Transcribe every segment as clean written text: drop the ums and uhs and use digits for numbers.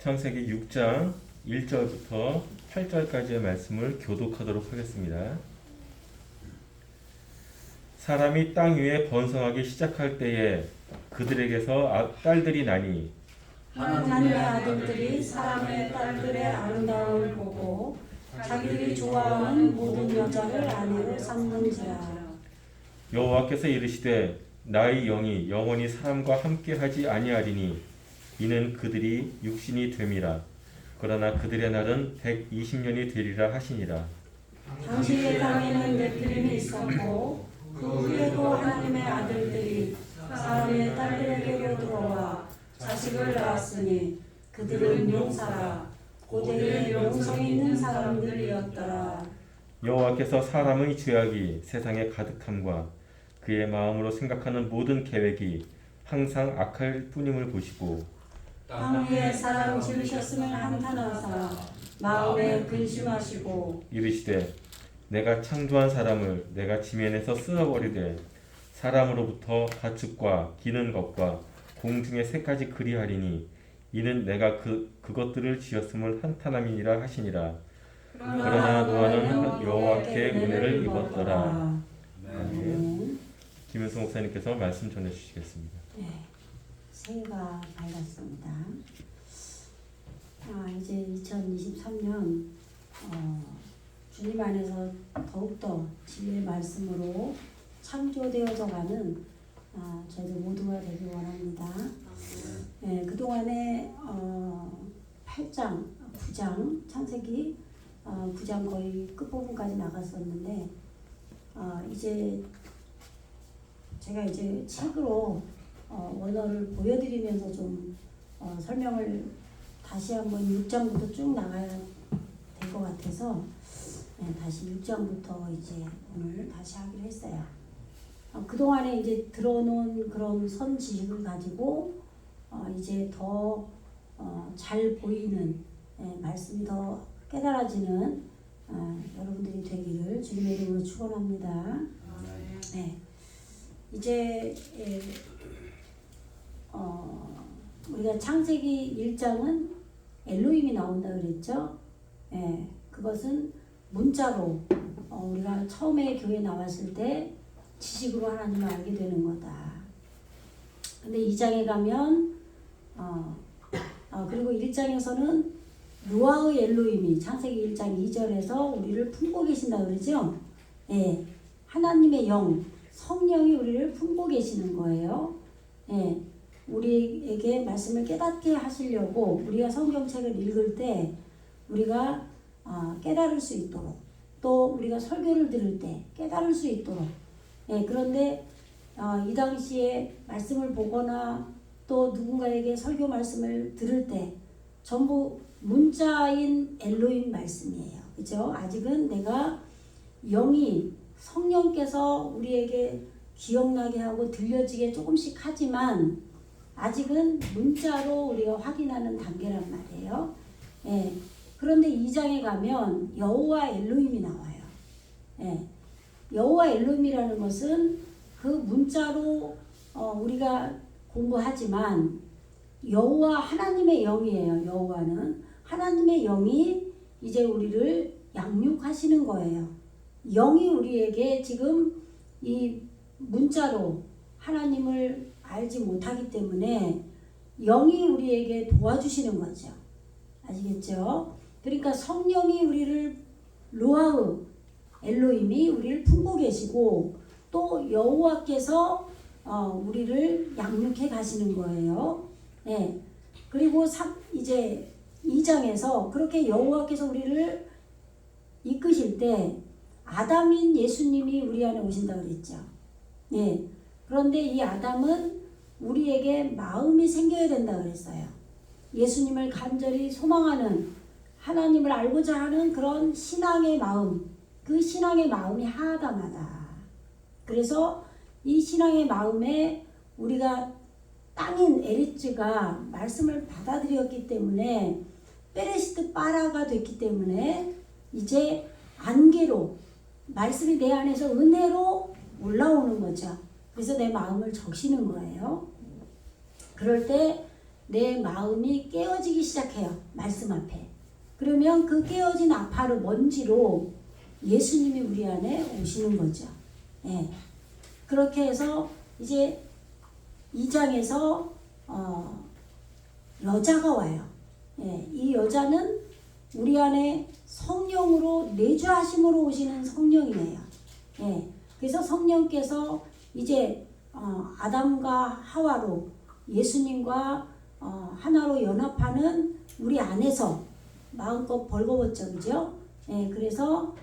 창세기 6장 1절부터 8절까지의 말씀을 교독하도록 하겠습니다. 사람이 땅 위에 번성하기 시작할 때에 그들에게서 딸들이 나니 하나님의 아들들이 사람의 딸들의 아름다움을 보고 자기들이 좋아하는 모든 여자를 아내로 삼는지라. 여호와께서 이르시되 나의 영이 영원히 사람과 함께하지 아니하리니 이는 그들이 육신이 됨이라. 그러나 그들의 날은 120년이 되리라 하시니라. 당시의 땅에는 네필림이 있었고 그 후에도 하나님의 아들들이 사람의 딸들에게로 들어와 자식을 낳았으니 그들은 용사라 고대의 명성이 있는 사람들이었더라. 여호와께서 사람의 죄악이 세상에 가득함과 그의 마음으로 생각하는 모든 계획이 항상 악할 뿐임을 보시고 땅 위에 사람 지으셨음을 한탄하사 마음에 근심하시고 이르시되 내가 창조한 사람을 내가 지면에서 쓸어버리되 사람으로부터 가축과 기는 것과 공중의 새까지 그리하리니 이는 내가 그것들을 지었음을 한탄함이니라 하시니라. 그러나 노아는 여호와께 은혜를 입었더라. 아멘. 김현수 목사님께서 말씀 전해주시겠습니다. 네, 새해가 밝았습니다. 이제 2023년 주님 안에서 더욱더 진리의 말씀으로 창조되어져 가는 저희들 모두가 되길 원합니다. 네, 그동안에 8장, 9장, 창세기 9장 거의 끝부분까지 나갔었는데 이제 제가 이제 책으로 원어를 보여드리면서 좀 설명을 다시 한번 6장부터 쭉 나가야 될 것 같아서 다시 6장부터 이제 오늘 다시 하기로 했어요. 그동안에 이제 들어놓은 그런 선 지식을 가지고 이제 더 잘 보이는 말씀이 더 깨달아지는 여러분들이 되기를 주님의 이름으로 축원합니다. 네, 이제 우리가 창세기 1장은 엘로힘이 나온다 그랬죠. 그것은 문자로 우리가 처음에 교회 나왔을 때 지식으로 하나님을 알게 되는 거다. 근데 2장에 가면 그리고 1장에서는 노아의 엘로힘이 창세기 1장 2절에서 우리를 품고 계신다 그러죠. 하나님의 영, 성령이 우리를 품고 계시는 거예요. 우리에게 말씀을 깨닫게 하시려고 우리가 성경책을 읽을 때 우리가 깨달을 수 있도록 또 우리가 설교를 들을 때 깨달을 수 있도록 그런데 이 당시에 말씀을 보거나 또 누군가에게 설교 말씀을 들을 때 전부 문자인 엘로힘 말씀이에요. 그죠? 아직은 내가 영이 성령께서 우리에게 기억나게 하고 들려지게 조금씩 하지만 아직은 문자로 우리가 확인하는 단계란 말이에요. 그런데 2장에 가면 여호와 엘로힘이 나와요. 여호와 엘로힘이라는 것은 그 문자로 우리가 공부하지만 여호와 하나님의 영이에요. 여호와는 하나님의 영이 이제 우리를 양육하시는 거예요. 영이 우리에게 지금 이 문자로 하나님을 알지 못하기 때문에 영이 우리에게 도와주시는 거죠. 아시겠죠? 그러니까 성령이 우리를 로아흐 엘로힘이 우리를 품고 계시고 또 여호와께서 우리를 양육해 가시는 거예요. 그리고 이제 2장에서 그렇게 여호와께서 우리를 이끄실 때 아담인 예수님이 우리 안에 오신다 그랬죠. 그런데 이 아담은 우리에게 마음이 생겨야 된다 그랬어요. 예수님을 간절히 소망하는 하나님을 알고자 하는 그런 신앙의 마음, 그 신앙의 마음이 하다마다. 그래서 이 신앙의 마음에 우리가 땅인 에리츠가 말씀을 받아들였기 때문에 베레시트 빠라가 됐기 때문에 이제 안개로 말씀이 내 안에서 은혜로 올라오는 거죠. 그래서 내 마음을 적시는 거예요. 그럴 때 내 마음이 깨어지기 시작해요. 말씀 앞에. 그러면 그 깨어진 아파르 먼지로 예수님이 우리 안에 오시는 거죠. 예. 그렇게 해서 이제 2장에서 여자가 와요. 예. 이 여자는 우리 안에 성령으로 내주하심으로 오시는 성령이에요. 예. 그래서 성령께서 이제 아담과 하와로 예수님과 하나로 연합하는 우리 안에서 마음껏 벌거벗죠, 그죠? 예, 그래서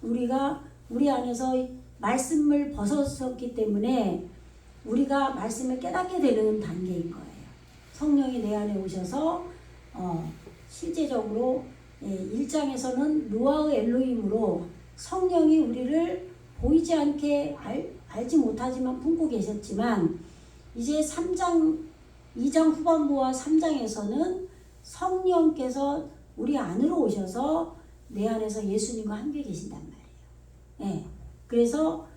우리가 우리 안에서 말씀을 벗었었기 때문에 우리가 말씀을 깨닫게 되는 단계인 거예요. 성령이 내 안에 오셔서 실제적으로 1장에서는 루아의 엘로힘으로 성령이 우리를 보이지 않게 알지 못하지만 품고 계셨지만 이제 2장 후반부와 3장에서는 성령께서 우리 안으로 오셔서 내 안에서 예수님과 함께 계신단 말이에요. 예. 그래서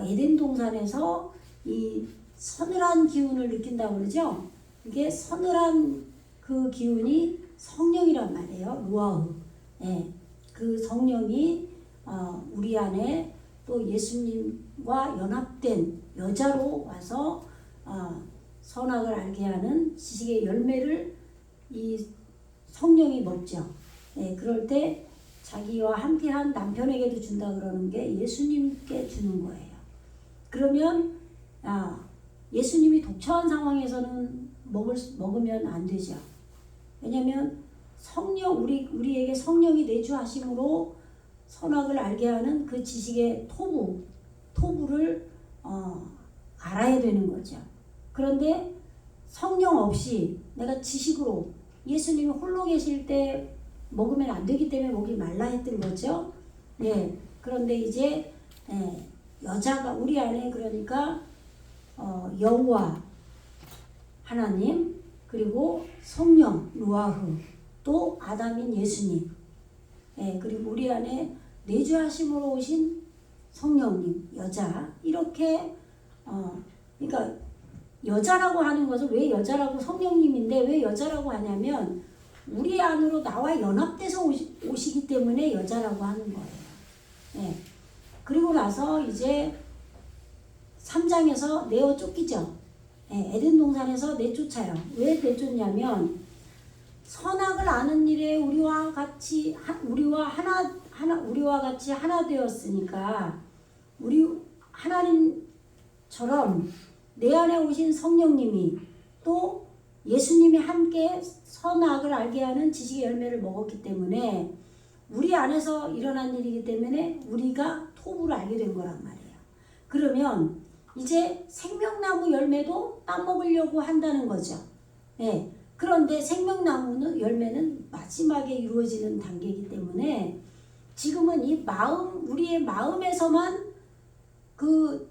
에덴 동산에서 이 서늘한 기운을 느낀다고 그러죠. 이게 서늘한 그 기운이 성령이란 말이에요. 루아흐. 예. 그 성령이 우리 안에 또 예수님과 연합된 여자로 와서 선악을 알게 하는 지식의 열매를 이 성령이 먹죠. 예, 그럴 때 자기와 함께한 남편에게도 준다 그러는 게 예수님께 주는 거예요. 그러면 예수님이 독처한 상황에서는 먹으면 안 되죠. 왜냐하면 성령 우리에게 성령이 내주하심으로 선악을 알게 하는 그 지식의 토부를 알아야 되는 거죠. 그런데 성령 없이 내가 지식으로 예수님이 홀로 계실 때 먹으면 안 되기 때문에 목이 말라 했던 거죠. 예. 그런데 이제 여자가 우리 안에 그러니까 여호와 하나님 그리고 성령 루아흐 또 아담인 예수님 그리고 우리 안에 내주하심으로 오신 성령님 여자 이렇게 그러니까 여자라고 하는 것은 왜 여자라고 성령님인데 왜 여자라고 하냐면 우리 안으로 나와 연합돼서 오시기 때문에 여자라고 하는 거예요. 예. 그리고 나서 이제 3장에서 내어 쫓기죠. 예. 에덴 동산에서 내쫓아요. 왜 내쫓냐면 선악을 아는 일에 우리와 같이 하나 되었으니까 우리 하나님처럼 내 안에 오신 성령님이 또 예수님이 함께 선악을 알게 하는 지식의 열매를 먹었기 때문에 우리 안에서 일어난 일이기 때문에 우리가 토부를 알게 된 거란 말이에요. 그러면 이제 생명나무 열매도 따먹으려고 한다는 거죠. 네. 그런데 생명나무 열매는 마지막에 이루어지는 단계이기 때문에 지금은 우리의 마음에서만 그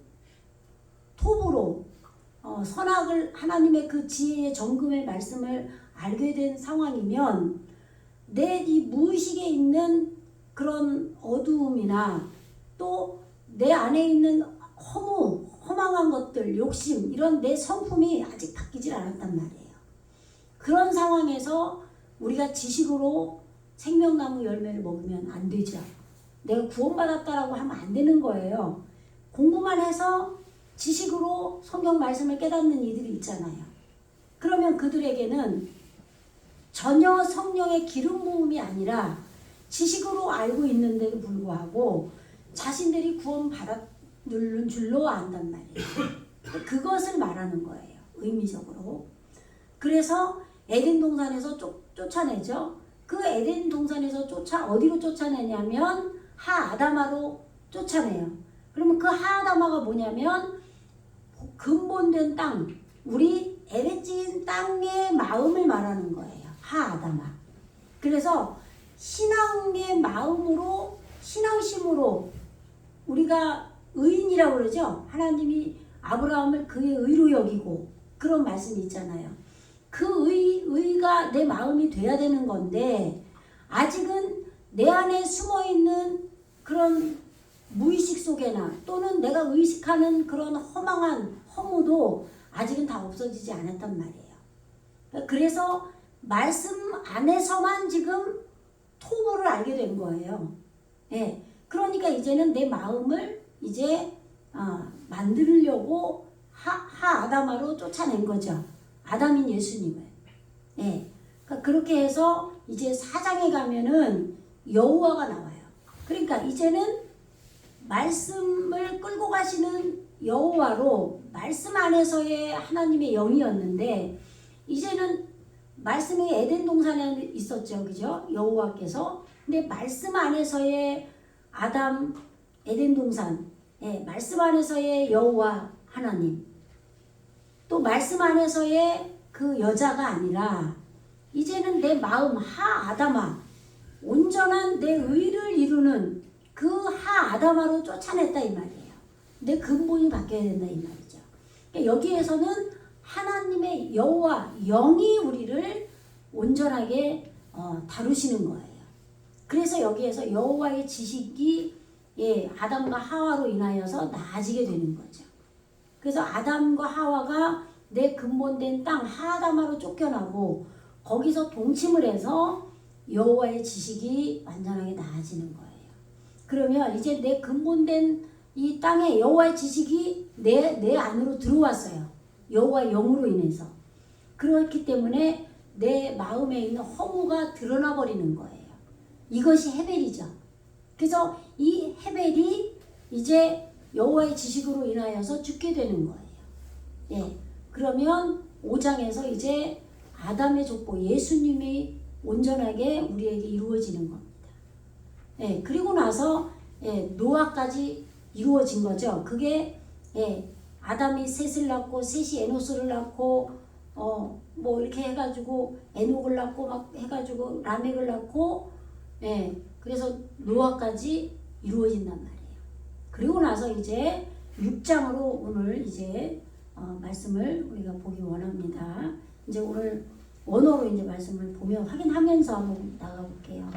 토부로 선악을 하나님의 그 지혜의 정금의 말씀을 알게 된 상황이면 내 이 무의식에 있는 그런 어두움이나 또 내 안에 있는 허망한 것들, 욕심 이런 내 성품이 아직 바뀌질 않았단 말이에요. 그런 상황에서 우리가 지식으로 생명나무 열매를 먹으면 안 되죠. 내가 구원받았다라고 하면 안 되는 거예요. 공부만 해서 지식으로 성경 말씀을 깨닫는 이들이 있잖아요. 그러면 그들에게는 전혀 성령의 기름 부음이 아니라 지식으로 알고 있는데도 불구하고 자신들이 구원받았는 줄로 안단 말이에요. 그것을 말하는 거예요. 의미적으로. 그래서 에덴 동산에서 쫓아내죠. 그 에덴 동산에서 어디로 쫓아내냐면 하아다마로 쫓아내요. 그러면 그 하아다마가 뭐냐면 근본된 땅, 우리 에레진 땅의 마음을 말하는 거예요. 하아다마. 그래서 신앙의 마음으로 신앙심으로 우리가 의인이라고 그러죠. 하나님이 아브라함을 그의 의로 여기고 그런 말씀이 있잖아요. 그 의가 내 마음이 돼야 되는 건데 아직은 내 안에 숨어있는 그런 무의식 속에나 또는 내가 의식하는 그런 허망한 허무도 아직은 다 없어지지 않았단 말이에요. 그래서 말씀 안에서만 지금 토부를 알게 된 거예요. 예. 그러니까 이제는 내 마음을 이제 만들려고 하 아담아로 쫓아낸 거죠. 아담인 예수님을. 예. 그러니까 그렇게 해서 이제 4장에 가면은 여호와가 나와요. 그러니까 이제는 말씀을 끌고 가시는 여호와로 말씀 안에서의 하나님의 영이었는데 이제는 말씀이 에덴 동산에 있었죠. 그죠? 여호와께서. 근데 말씀 안에서의 아담 에덴 동산, 예, 말씀 안에서의 여호와 하나님, 또 말씀 안에서의 그 여자가 아니라 이제는 내 마음 하 아담아, 온전한 내 의를 이루는 그 하 아담아로 쫓아냈다 이 말이에요. 내 근본이 바뀌어야 된다 이 말이죠. 그러니까 여기에서는 하나님의 여호와 영이 우리를 온전하게 다루시는 거예요. 그래서 여기에서 여호와의 지식이 아담과 하와로 인하여서 나아지게 되는 거죠. 그래서 아담과 하와가 내 근본된 땅 하아담아로 쫓겨나고 거기서 동침을 해서 여호와의 지식이 완전하게 나아지는 거예요. 그러면 이제 내 근본된 이 땅에 여호와의 지식이 내 안으로 들어왔어요. 여호와 영으로 인해서. 그렇기 때문에 내 마음에 있는 허무가 드러나 버리는 거예요. 이것이 헤벨이죠. 그래서 이 헤벨이 이제 여호와의 지식으로 인하여서 죽게 되는 거예요. 예. 그러면 5장에서 이제 아담의 족보 예수님이 온전하게 우리에게 이루어지는 겁니다. 예. 그리고 나서 노아까지 이루어진 거죠. 그게 아담이 셋을 낳고 셋이 에노스를 낳고 뭐 이렇게 해가지고 에녹을 낳고 막 해가지고 라멕을 낳고 그래서 노아까지 이루어진단 말이에요. 그리고 나서 이제 6장으로 오늘 이제 말씀을 우리가 보기 원합니다. 이제 오늘 원어로 이제 말씀을 보면 확인하면서 한번 나가볼게요.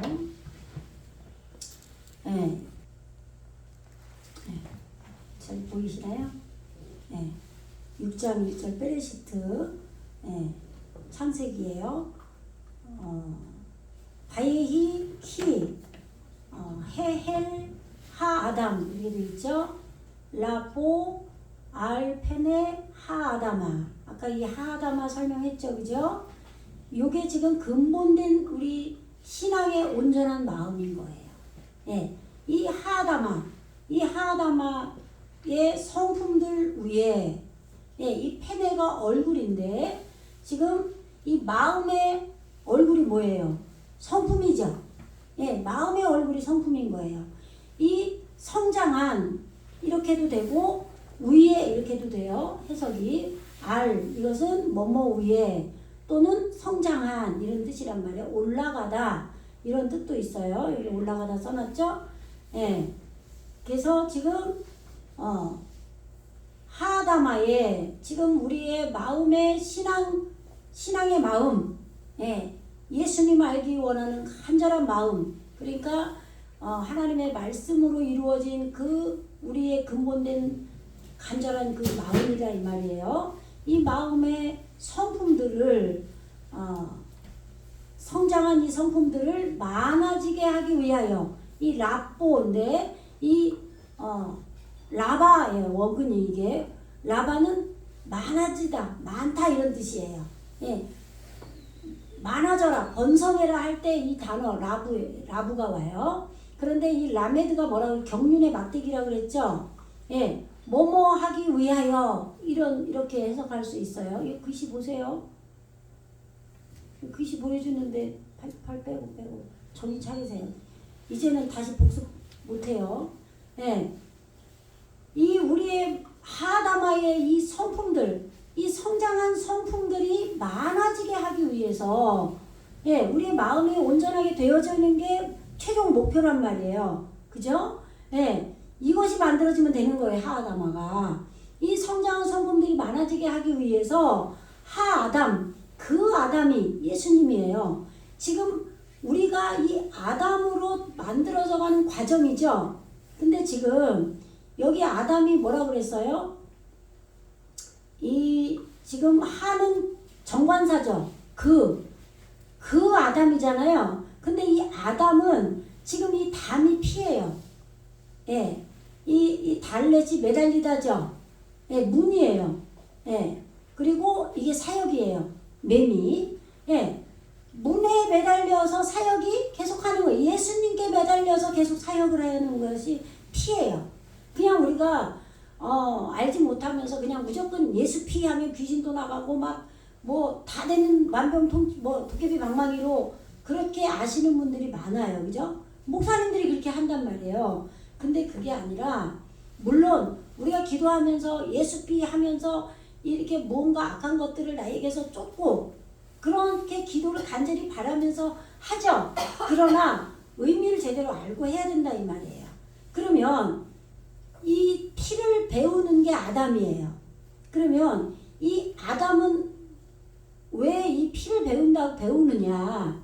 잘 보이시나요? 6장 1절 베레시트 창세기예요. 바예히 히 헤헬 하 아담 이렇게 되어 있죠. 라보 알페네 하 아담아. 아까 이 하 아담아 설명했죠, 그죠? 요게 지금 근본된 우리 신앙의 온전한 마음인 거예요. 이 하 아담아, 이 하 아담아의 성품들 위에 이 페네가 얼굴인데 지금 이 마음의 얼굴이 뭐예요? 성품이죠. 마음의 얼굴이 성품인 거예요. 이 성장한 이렇게 해도 되고 위에 이렇게 해도 돼요. 해석이 이것은 뭐뭐 위에 또는 성장한 이런 뜻이란 말이에요. 올라가다 이런 뜻도 있어요. 여기 올라가다 써놨죠. 그래서 지금 하다마에 지금 우리의 마음의 신앙의 마음, 예수님 알기 원하는 간절한 마음, 그러니까 하나님의 말씀으로 이루어진 그 우리의 근본된 간절한 그 마음이다 이 말이에요. 이 마음의 성품들을 성장한 이 성품들을 많아지게 하기 위하여 이 라보인데 이 라바예요. 원근이 이게 라바는 많아지다, 많다 이런 뜻이에요. 많아져라, 번성해라 할 때 이 단어 라부가 와요. 그런데 이 라메드가 뭐라고 경륜의 막대기라고 그랬죠. 뭐뭐 하기 위하여 이렇게 해석할 수 있어요. 이 글씨 보세요. 글씨 보여주는데 팔 빼고 정신 차리세요. 이제는 다시 복습 못해요. 이 우리의 하다마의 이 성품들, 이 성장한 성품들이 많아지게 하기 위해서 우리의 마음이 온전하게 되어지는 게 최종 목표란 말이에요. 그죠? 이것이 만들어지면 되는 거예요. 하아담아가. 이 성장한 성품들이 많아지게 하기 위해서 하아담, 그 아담이 예수님이에요. 지금 우리가 이 아담으로 만들어져 가는 과정이죠. 근데 지금 여기 아담이 뭐라고 그랬어요? 이 지금 하는 정관사죠. 그 아담이잖아요. 근데 이 아담은 지금 이 담이 피예요. 예. 이 달렛이 매달리다죠. 예, 문이에요. 예. 그리고 이게 사역이에요. 매미. 예. 문에 매달려서 사역이 계속하는 거예요. 예수님께 매달려서 계속 사역을 하는 것이 피예요. 그냥 우리가 알지 못하면서 그냥 무조건 예수 피하면 귀신도 나가고 막 뭐 다 되는 만병통 뭐 도깨비 방망이로 그렇게 아시는 분들이 많아요. 그죠? 목사님들이 그렇게 한단 말이에요. 근데 그게 아니라 물론 우리가 기도하면서 예수 피하면서 이렇게 뭔가 악한 것들을 나에게서 쫓고 그렇게 기도를 간절히 바라면서 하죠. 그러나 의미를 제대로 알고 해야 된다 이 말이에요. 그러면 이 피를 배우는 게 아담이에요. 그러면 이 아담은 왜 이 피를 배우느냐?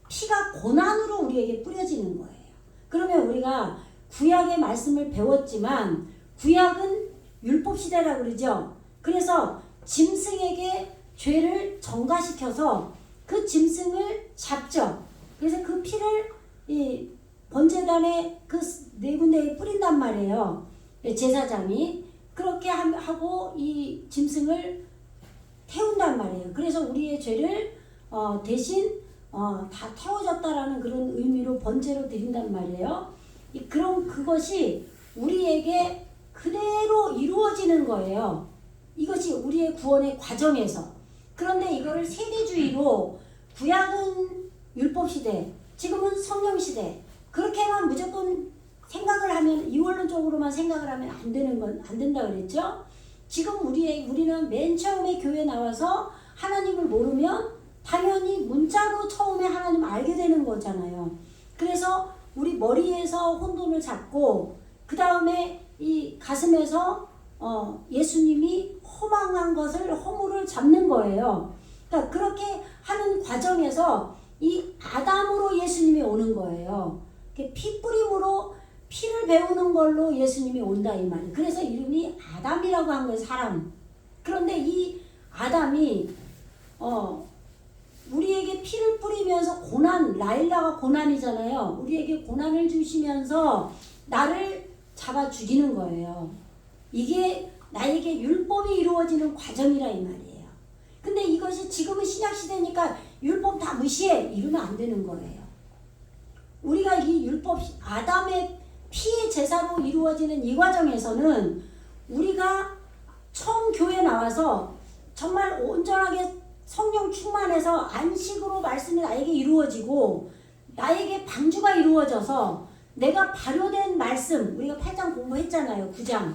피가 고난으로 우리에게 뿌려지는 거예요. 그러면 우리가 구약의 말씀을 배웠지만 구약은 율법 시대라고 그러죠. 그래서 짐승에게 죄를 전가시켜서 그 짐승을 잡죠. 그래서 그 피를 이 번제단에 그 네 군데에 뿌린단 말이에요. 제사장이 그렇게 하고 이 짐승을 태운단 말이에요. 그래서 우리의 죄를 대신 다 태워졌다라는 그런 의미로 번제로 드린단 말이에요. 그럼 그것이 우리에게 그대로 이루어지는 거예요. 이것이 우리의 구원의 과정에서. 그런데 이거를 세대주의로 구약은 율법시대, 지금은 성령시대 그렇게만 무조건 생각을 하면 이원론적으로만 생각을 하면 안 된다 그랬죠. 지금 우리는 맨 처음에 교회 나와서 하나님을 모르면 당연히 문자로 처음에 하나님을 알게 되는 거잖아요. 그래서 우리 머리에서 혼돈을 잡고 그 다음에 이 가슴에서 예수님이 허물을 잡는 거예요. 그러니까 그렇게 하는 과정에서 이 아담으로 예수님이 오는 거예요. 피 뿌림으로 피를 배우는 걸로 예수님이 온다 이 말이에요. 그래서 이름이 아담이라고 한 거예요. 사람. 그런데 이 아담이 우리에게 피를 뿌리면서 라일라가 고난이잖아요. 우리에게 고난을 주시면서 나를 잡아 죽이는 거예요. 이게 나에게 율법이 이루어지는 과정이라 이 말이에요. 근데 이것이 지금은 신약시대니까 율법 다 무시해 이러면 안 되는 거예요. 우리가 이 율법 아담의 피의 제사로 이루어지는 이 과정에서는 우리가 처음 교회 나와서 정말 온전하게 성령 충만해서 안식으로 말씀이 나에게 이루어지고 나에게 방주가 이루어져서 내가 발효된 말씀 우리가 8장 공부했잖아요. 9장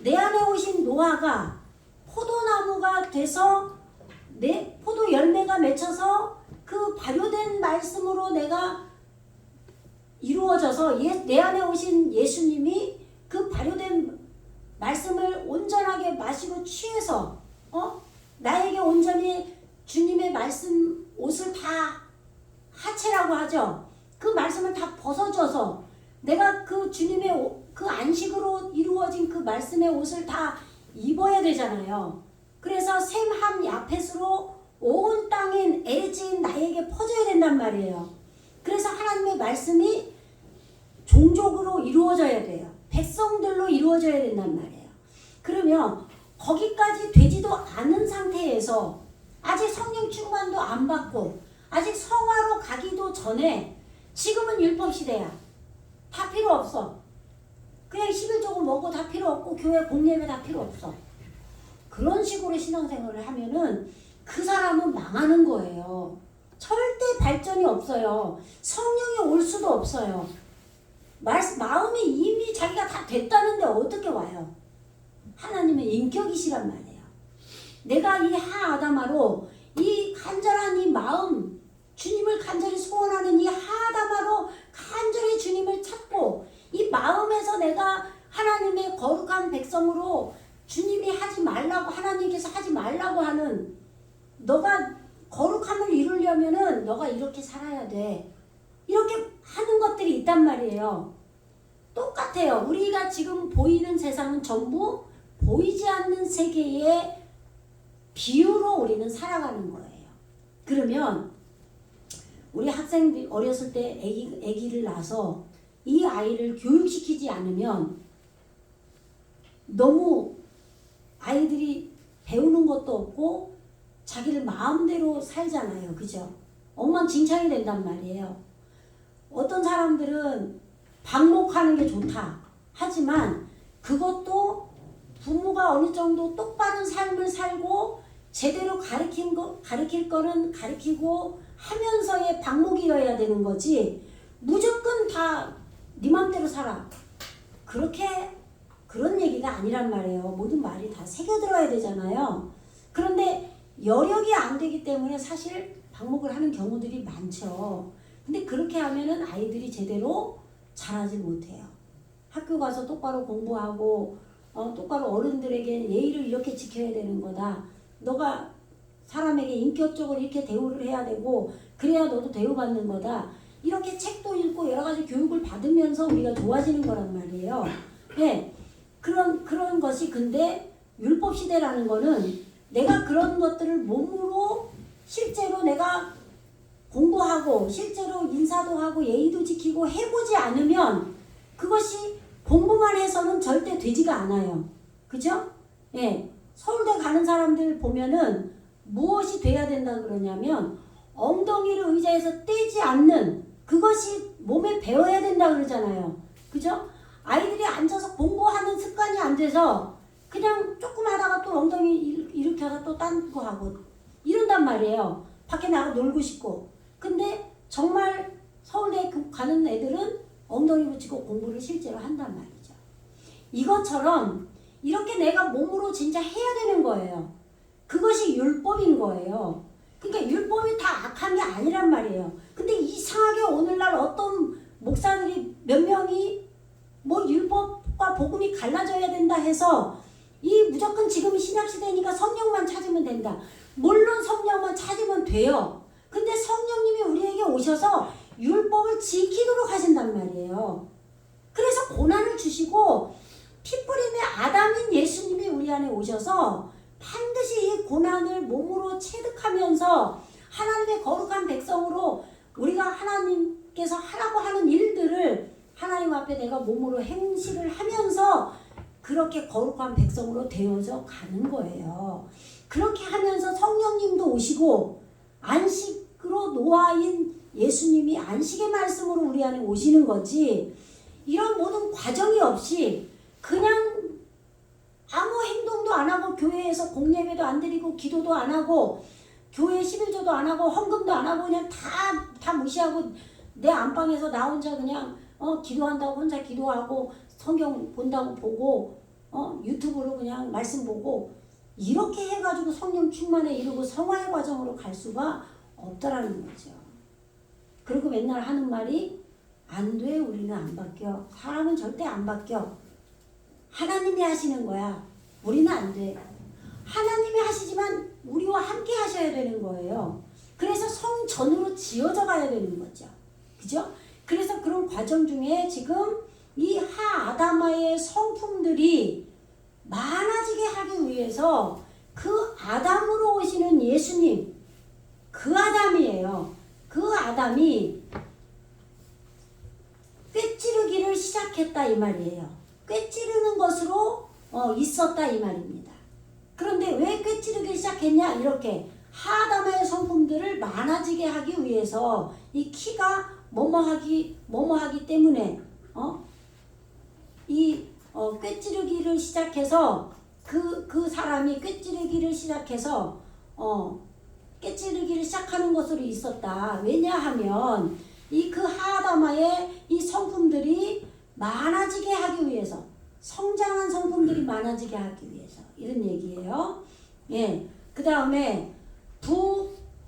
내 안에 오신 노아가 포도나무가 돼서 내 포도 열매가 맺혀서 그 발효된 말씀으로 내가 이루어져서 내 안에 오신 예수님이 그 발효된 말씀을 온전하게 마시고 취해서 나에게 온전히 주님의 말씀 옷을 다 하체라고 하죠. 그 말씀을 다 벗어줘서 내가 그 주님의 그 안식으로 이루어진 그 말씀의 옷을 다 입어야 되잖아요. 그래서 샘한 야펫으로 온 땅인 애지인 나에게 퍼져야 된단 말이에요. 그래서 하나님의 말씀이 종족으로 이루어져야 돼요. 백성들로 이루어져야 된단 말이에요. 그러면 거기까지 되지도 않은 상태에서 아직 성령 충만도 안 받고 아직 성화로 가기도 전에 지금은 율법 시대야. 다 필요 없어. 그냥 11조금 먹고 다 필요 없고 교회 공예배 다 필요 없어. 그런 식으로 신앙생활을 하면은 그 사람은 망하는 거예요. 절대 발전이 없어요. 성령이 올 수도 없어요. 마음이 이미 자기가 다 됐다는데 어떻게 와요? 하나님의 인격이시란 말이에요. 내가 이 하아담아로 이 간절한 이 마음 주님을 간절히 소원하는 이 하아담아로 간절히 주님을 찾고 이 마음에서 내가 하나님의 거룩한 백성으로 주님이 하지 말라고 하나님께서 하지 말라고 하는 너가 거룩함을 이루려면은 너가 이렇게 살아야 돼. 이렇게 하는 것들이 있단 말이에요. 똑같아요. 우리가 지금 보이는 세상은 전부 보이지 않는 세계의 비유로 우리는 살아가는 거예요. 그러면 우리 학생들 어렸을 때 아기를 낳아서 이 아이를 교육시키지 않으면 너무 아이들이 배우는 것도 없고 자기를 마음대로 살잖아요. 그죠? 엉망진창이 된단 말이에요. 어떤 사람들은 방목하는 게 좋다. 하지만 그것도 부모가 어느 정도 똑바른 삶을 살고 제대로 가르칠 거는 가르치고 하면서의 방목이어야 되는 거지. 무조건 다 네 맘대로 살아. 그런 얘기가 아니란 말이에요. 모든 말이 다 새겨들어야 되잖아요. 그런데 여력이 안 되기 때문에 사실 방목을 하는 경우들이 많죠. 근데 그렇게 하면은 아이들이 제대로 자라지 못해요. 학교 가서 똑바로 공부하고 똑바로 어른들에게 예의를 이렇게 지켜야 되는 거다. 너가 사람에게 인격적으로 이렇게 대우를 해야 되고 그래야 너도 대우받는 거다. 이렇게 책도 읽고 여러 가지 교육을 받으면서 우리가 좋아지는 거란 말이에요. 네. 그런 것이 근데 율법 시대라는 거는 내가 그런 것들을 몸으로 실제로 내가 공부하고 실제로 인사도 하고 예의도 지키고 해보지 않으면 그것이 공부만 해서는 절대 되지가 않아요. 그죠? 예. 서울대 가는 사람들 보면은 무엇이 돼야 된다 그러냐면 엉덩이를 의자에서 떼지 않는 그것이 몸에 배워야 된다 그러잖아요. 그죠? 아이들이 앉아서 공부하는 습관이 안 돼서 그냥 조금 하다가 또 엉덩이 일으켜서 또 딴 거 하고 이런단 말이에요. 밖에 나가 놀고 싶고. 근데 정말 서울대 가는 애들은 엉덩이 붙이고 공부를 실제로 한단 말이죠. 이것처럼 이렇게 내가 몸으로 진짜 해야 되는 거예요. 그것이 율법인 거예요. 그러니까 율법이 다 악한 게 아니란 말이에요. 근데 이상하게 오늘날 어떤 목사들이 몇 명이 뭐 율법과 복음이 갈라져야 된다 해서 이 무조건 지금 신약시대니까 성령만 찾으면 된다. 물론 성령만 찾으면 돼요. 근데 성령님이 우리에게 오셔서 율법을 지키도록 하신단 말이에요. 그래서 고난을 주시고 피뿌림의 아담인 예수님이 우리 안에 오셔서 반드시 이 고난을 몸으로 체득하면서 하나님의 거룩한 백성으로 우리가 하나님께서 하라고 하는 일들을 하나님 앞에 내가 몸으로 행실을 하면서 그렇게 거룩한 백성으로 되어져 가는 거예요. 그렇게 하면서 성령님도 오시고 안식으로 노아인 예수님이 안식의 말씀으로 우리 안에 오시는 거지 이런 모든 과정이 없이 그냥 아무 행동도 안 하고 교회에서 공예배도 안 드리고 기도도 안 하고 교회 11조도 안 하고 헌금도 안 하고 그냥 다 무시하고 내 안방에서 나 혼자 그냥 기도한다고 혼자 기도하고 성경 본다고 보고 유튜브로 그냥 말씀 보고 이렇게 해가지고 성령 충만에 이르고 성화의 과정으로 갈 수가 없다라는 거죠. 그리고 맨날 하는 말이 안 돼, 우리는 안 바뀌어. 사람은 절대 안 바뀌어. 하나님이 하시는 거야. 우리는 안 돼. 하나님이 하시지만 우리와 함께 하셔야 되는 거예요. 그래서 성전으로 지어져 가야 되는 거죠. 그죠? 그래서 그런 과정 중에 지금 이 하아다마의 성품들이 많아지게 하기 위해서 그 아담으로 오시는 예수님, 그 아담이에요. 그 아담이 꿰찌르기를 시작했다 이 말이에요. 꿰찌르는 것으로 있었다 이 말입니다. 그런데 왜 꿰찌르기 시작했냐? 이렇게 하아다마의 성품들을 많아지게 하기 위해서 이 키가 뭐뭐하기 때문에 꿰찌르기를 시작해서 그 사람이 꿰찌르기를 시작해서 꿰찌르기를 시작하는 것으로 있었다. 왜냐하면 이 그 하아다마의 이 성품들이 많아지게 하기 위해서 성장한 성품들이 많아지게 하기 위해서 이런 얘기예요. 예. 그 다음에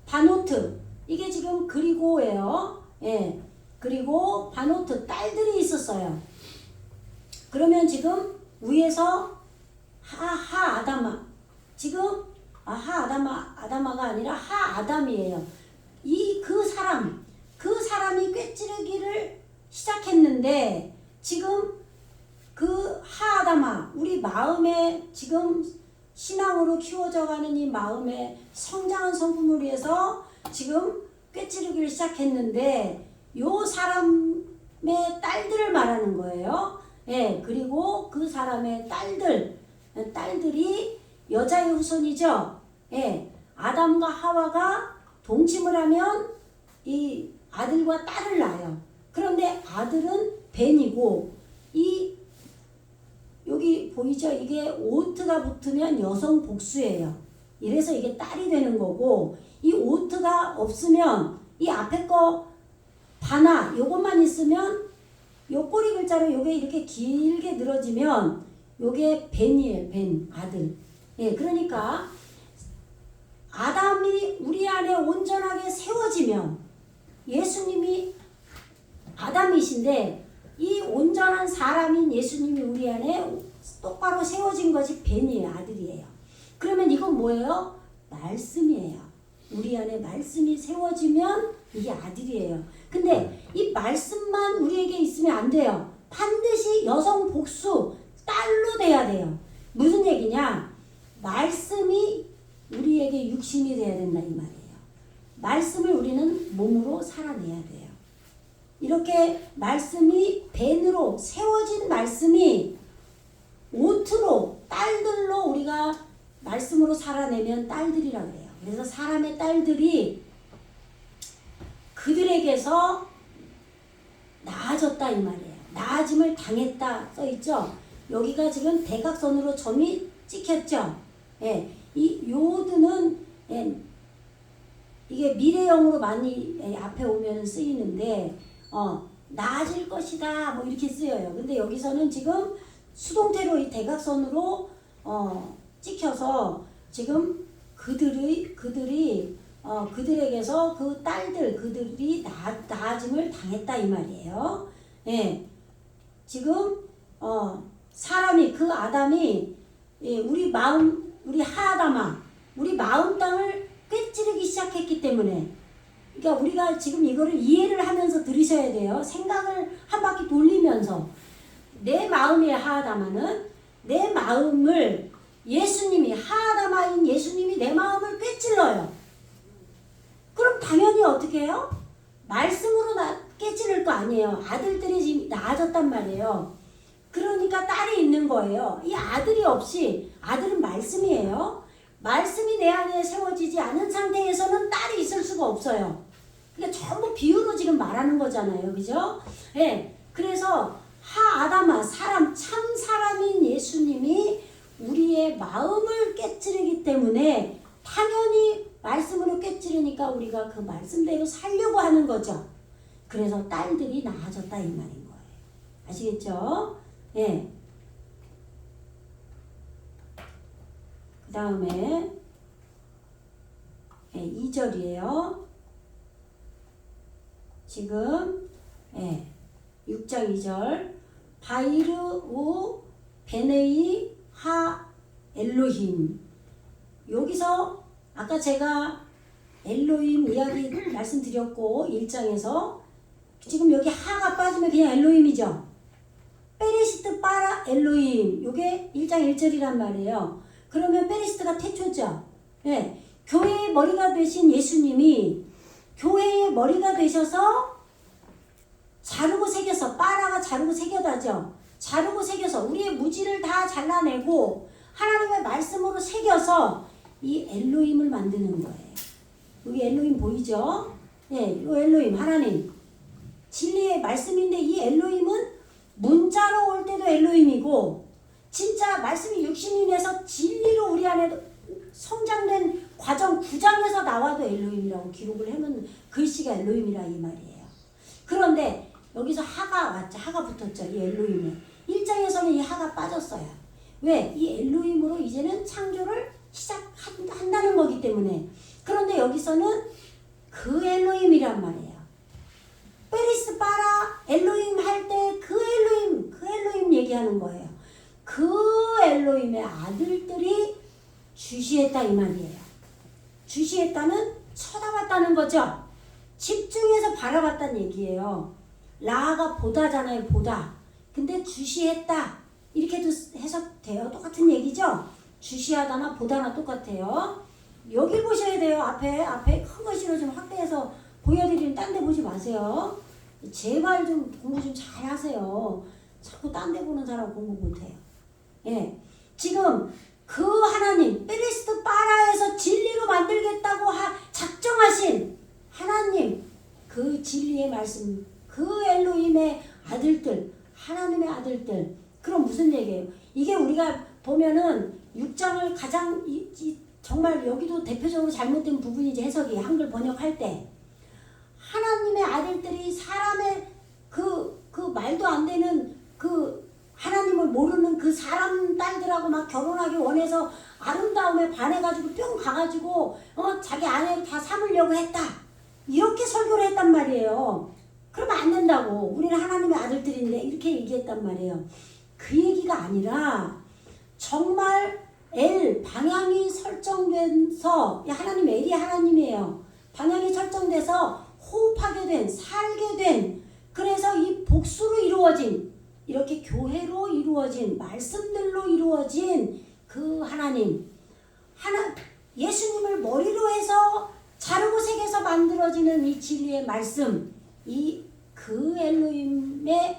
바노트 이게 지금 그리고예요. 예. 그리고 바노트 딸들이 있었어요. 그러면 지금 위에서 하아다마 지금 아다마가 아니라 하아담이에요. 그 사람이 꿰찌르기를 시작했는데 지금 그 하아다마 우리 마음에 지금 신앙으로 키워져 가는 이 마음에 성장한 성품을 위해서 지금 꿰찌르기를 시작했는데 요 사람의 딸들을 말하는 거예요. 예, 그리고 그 사람의 딸들이 여자의 후손이죠. 예, 아담과 하와가 동침을 하면 이 아들과 딸을 낳아요. 그런데 아들은 벤이고 이 여기 보이죠? 이게 오트가 붙으면 여성 복수예요. 이래서 이게 딸이 되는 거고 이 오트가 없으면 이 앞에 거 바나 요것만 있으면 요 꼬리 글자로 요게 이렇게 길게 늘어지면 요게 벤이에요. 벤 아들. 예, 그러니까 아담이 우리 안에 온전하게 세워지면 예수님이 아담이신데 이 온전한 사람인 예수님이 우리 안에 똑바로 세워진 것이 벤이에요. 아들이에요. 그러면 이건 뭐예요? 말씀이에요. 우리 안에 말씀이 세워지면 이게 아들이에요. 근데 이 말씀만 우리에게 있으면 안 돼요. 반드시 여성 복수 딸로 돼야 돼요. 무슨 얘기냐? 말씀이 우리에게 육신이 돼야 된다 이 말이에요. 말씀을 우리는 몸으로 살아내야 돼요. 이렇게 말씀이 벤으로 세워진 말씀이 오트로 딸들로 우리가 말씀으로 살아내면 딸들이라 그래요. 그래서 사람의 딸들이 그들에게서 나아졌다 이 말이에요. 나아짐을 당했다 써있죠. 여기가 지금 대각선으로 점이 찍혔죠. 예, 이 요드는 이게 미래형으로 많이 앞에 오면 쓰이는데 나아질 것이다 뭐 이렇게 쓰여요. 근데 여기서는 지금 수동태로 이 대각선으로 찍혀서 지금 그들에게서 그 딸들 그들이 나아짐을 당했다 이 말이에요. 예, 지금 사람이 그 아담이 우리 하아담아 우리 마음 땅을 꿰찌르기 시작했기 때문에 그러니까 우리가 지금 이거를 이해를 하면서 들으셔야 돼요. 생각을 한 바퀴 돌리면서 내 마음의 하아담아는 내 마음을 예수님이 하아담아인 예수님이 내 마음을 꿰찔러요. 그럼 당연히 어떻게 해요? 말씀으로 꿰찌를 거 아니에요. 아들들이 지금 나아졌단 말이에요. 그러니까 딸이 있는 거예요. 이 아들이 없이 아들은 말씀이에요. 말씀이 내 안에 세워지지 않은 상태에서는 딸이 있을 수가 없어요. 그러니까 전부 비유로 지금 말하는 거잖아요. 그죠? 예. 그래서 하아담아 참 사람인 예수님이 우리의 마음을 꿰찌르기 때문에 당연히 말씀으로 꿰찌르니까 우리가 그 말씀대로 살려고 하는 거죠. 그래서 딸들이 나아졌다 이 말인 거예요. 아시겠죠? 예. 그 다음에 2절이에요. 지금 6장 2절 바이르 우 베네이 하 엘로힘. 여기서 아까 제가 엘로힘 이야기 말씀드렸고 1장에서 지금 여기 하가 빠지면 그냥 엘로힘이죠. 베레시트 빠라 엘로힘 요게 1장 1절이란 말이에요. 그러면 베레시트가 태초죠. 예, 교회의 머리가 되신 예수님이 교회의 머리가 되셔서 자르고 새겨서 빠라가 자르고 새겨다죠. 자르고 새겨서 우리의 무지를 다 잘라내고 하나님의 말씀으로 새겨서 이 엘로힘을 만드는 거예요. 여기 엘로힘 보이죠? 예, 이 엘로힘 하나님 진리의 말씀인데 이 엘로힘은 문자로 올 때도 엘로힘이고 진짜 말씀이 육신이 돼서 진리로 우리 안에 성장된 과정 9장에서 나와도 엘로힘이라고 기록을 해놓은 글씨가 엘로힘이라 이 말이에요. 그런데 여기서 하가 왔죠. 하가 붙었죠. 이 엘로힘에. 1장에서는 이 하가 빠졌어요. 왜? 이 엘로힘으로 이제는 창조를 시작한다는 거기 때문에. 그런데 여기서는 그 엘로힘이란 말이에요. 베리스 바라 엘로힘 할 때 그 엘로힘 얘기하는 거예요. 그 엘로힘의 아들들이 주시했다 이 말이에요. 주시했다는 쳐다봤다는 거죠. 집중해서 바라봤다는 얘기예요. 라가 보다잖아요. 보다. 근데 주시했다 이렇게도 해석돼요. 똑같은 얘기죠. 주시하다나 보다나 똑같아요. 여기 보셔야 돼요. 앞에 큰 글씨로 좀 확대해서 보여드리는 딴 데 보지 마세요. 제발 좀 공부 좀 잘 하세요. 자꾸 딴 데 보는 사람 공부 못해요. 예. 지금 그 하나님, 베리스트 바라에서 진리로 만들겠다고 작정하신 하나님, 그 진리의 말씀, 그 엘로힘의 아들들, 하나님의 아들들. 그럼 무슨 얘기예요? 이게 우리가 보면은 6장을 가장 정말 여기도 대표적으로 잘못된 부분이지, 해석이 한글 번역할 때 하나님의 아들들이 사람의 그 말도 안 되는 그 하나님을 모르는 그 사람 딸들하고 막 결혼하기 원해서 아름다움에 반해가지고 뿅 가가지고 자기 아내를 다 삼으려고 했다, 이렇게 설교를 했단 말이에요. 그러면 안 된다고, 우리는 하나님의 아들들인데, 이렇게 얘기했단 말이에요. 그 얘기가 아니라 정말 방향이 설정돼서, 하나님 엘이 하나님이에요. 방향이 설정돼서 호흡하게 된, 살게 된, 그래서 이 복수로 이루어진, 이렇게 교회로 이루어진, 말씀들로 이루어진 그 하나님, 예수님을 머리로 해서 자르고 새겨서 만들어지는 이 진리의 말씀, 그 엘로힘의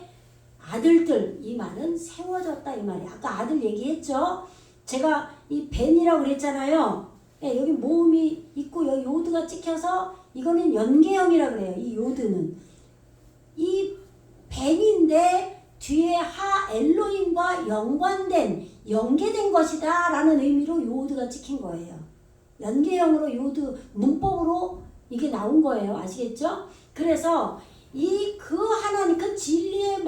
아들들, 이 말은 세워졌다, 이 말이에요. 아까 아들 얘기했죠? 제가 이 벤이라고 그랬잖아요. 예, 여기 모음이 있고 여기 요드가 찍혀서 이거는 연계형이라 그래요. 이 요드는 이 벤인데 뒤에 엘로힘과 연계된 것이다 라는 의미로 요드가 찍힌 거예요. 연계형으로 요드 문법으로 이게 나온 거예요. 아시겠죠? 그래서 그 하나님, 그 진리의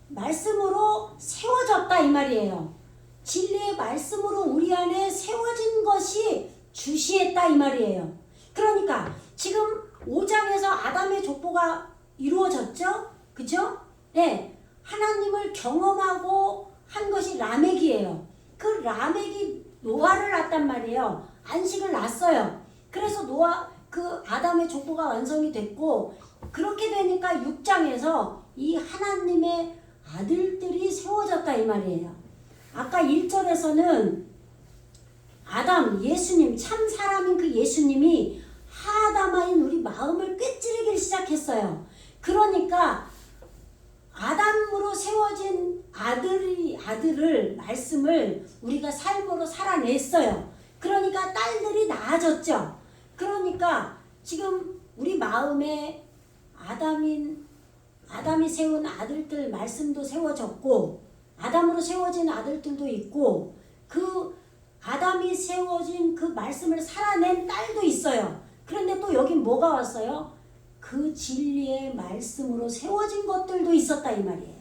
말씀으로 세워졌다, 이 말이에요. 진리의 말씀으로 우리 안에 세워진 것이 주시했다, 이 말이에요. 그러니까 지금 5장에서 아담의 족보가 이루어졌죠? 그죠? 네. 하나님을 경험하고 한 것이 라멕이에요. 그 라멕이 노아를 낳았단 말이에요. 안식을 낳았어요. 그래서 아담의 족보가 완성이 됐고, 그렇게 되니까 6장에서 이 하나님의 아들들이 세워졌다, 이 말이에요. 아까 1절에서는 예수님, 참 사람인 그 예수님이 하아담아인 우리 마음을 꿰찌르기 시작했어요. 그러니까 아담으로 세워진 말씀을 우리가 삶으로 살아냈어요. 그러니까 딸들이 나아졌죠. 그러니까 지금 우리 마음에 아담이 세운 아들들 말씀도 세워졌고, 아담으로 세워진 아들들도 있고, 그 아담이 세워진 그 말씀을 살아낸 딸도 있어요. 그런데 또 여긴 뭐가 왔어요? 그 진리의 말씀으로 세워진 것들도 있었다, 이 말이에요.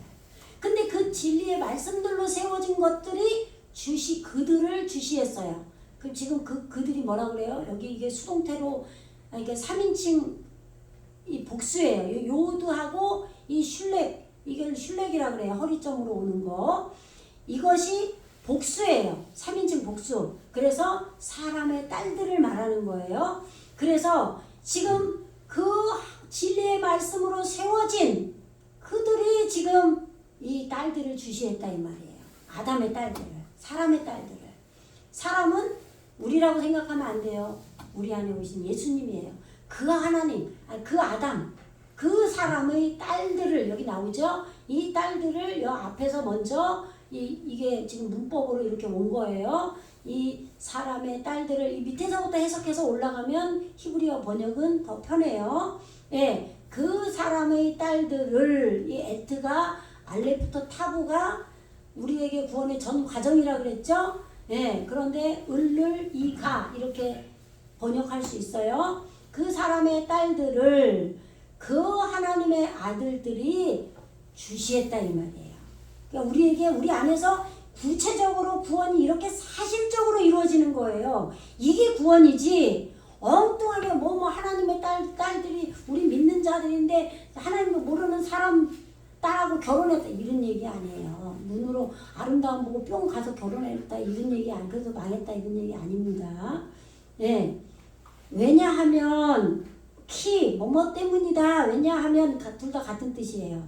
근데 그 진리의 말씀들로 세워진 것들이 그들을 주시했어요. 그럼 지금 그들이 뭐라 그래요? 여기 이게 수동태로, 이게 3인칭 이 복수예요. 요드하고 이 이걸 슐렉이라 그래요. 허리점으로 오는 거. 이것이 복수예요. 3인칭 복수. 그래서 사람의 딸들을 말하는 거예요. 그래서 지금 그 진리의 말씀으로 세워진 그들이 지금 이 딸들을 주시했다, 이 말이에요. 아담의 딸들을, 사람의 딸들을. 사람은 우리라고 생각하면 안 돼요. 우리 안에 오신 예수님이에요. 그 하나님, 그 아담, 그 사람의 딸들을, 여기 나오죠? 이 딸들을 여 앞에서 먼저 이게 지금 문법으로 이렇게 온 거예요. 이 사람의 딸들을 이 밑에서부터 해석해서 올라가면 히브리어 번역은 더 편해요. 예, 그 사람의 딸들을, 이 에트가 알레부터 타부가 우리에게 구원의 전 과정이라 그랬죠? 예, 그런데 을을 이가 이렇게 번역할 수 있어요. 그 사람의 딸들을 그 하나님의 아들들이 주시했다, 이 말이에요. 그러니까 우리 안에서 구체적으로 구원이 이렇게 사실적으로 이루어지는 거예요. 이게 구원이지, 엉뚱하게 하나님의 딸들이 우리 믿는 자들인데 하나님도 모르는 사람 딸하고 결혼했다, 이런 얘기 아니에요. 눈으로 아름다움 보고 뿅 가서 결혼했다, 이런 얘기 아니에요. 그래서 망했다, 이런 얘기 아닙니다. 예. 왜냐하면 뭐뭐 때문이다. 왜냐하면 둘 다 같은 뜻이에요.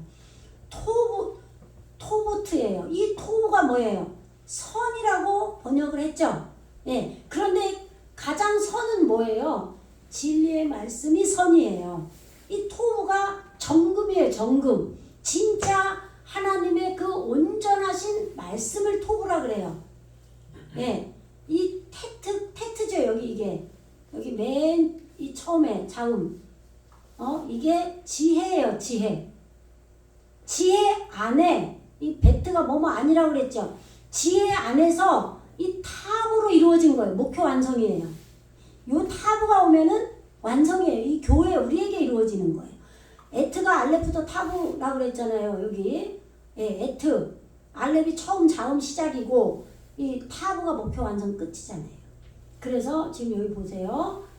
토보트예요. 이 토가 뭐예요? 선이라고 번역을 했죠. 예. 그런데 가장 선은 뭐예요? 진리의 말씀이 선이에요. 이 토부가 정금이에요. 정금. 진짜 하나님의 그 온전하신 말씀을 토부라 그래요. 예. 이 테트죠. 여기 이게. 여기 맨 이 처음에 자음. 이게 지혜예요. 지혜. 지혜 안에 이 베트가 뭐뭐 아니라고 그랬죠. 지혜 안에서 이 탑으로 이루어진 거예요. 목표 완성이에요. 요 타부가 오면은 완성이에요. 이 교회 우리에게 이루어지는 거예요. 에트가 알레프도 타부라고 그랬잖아요. 여기 예, 에트 알렙이 처음 자음 시작이고 이 타부가 목표 완성 끝이잖아요. 그래서 지금 여기 보세요.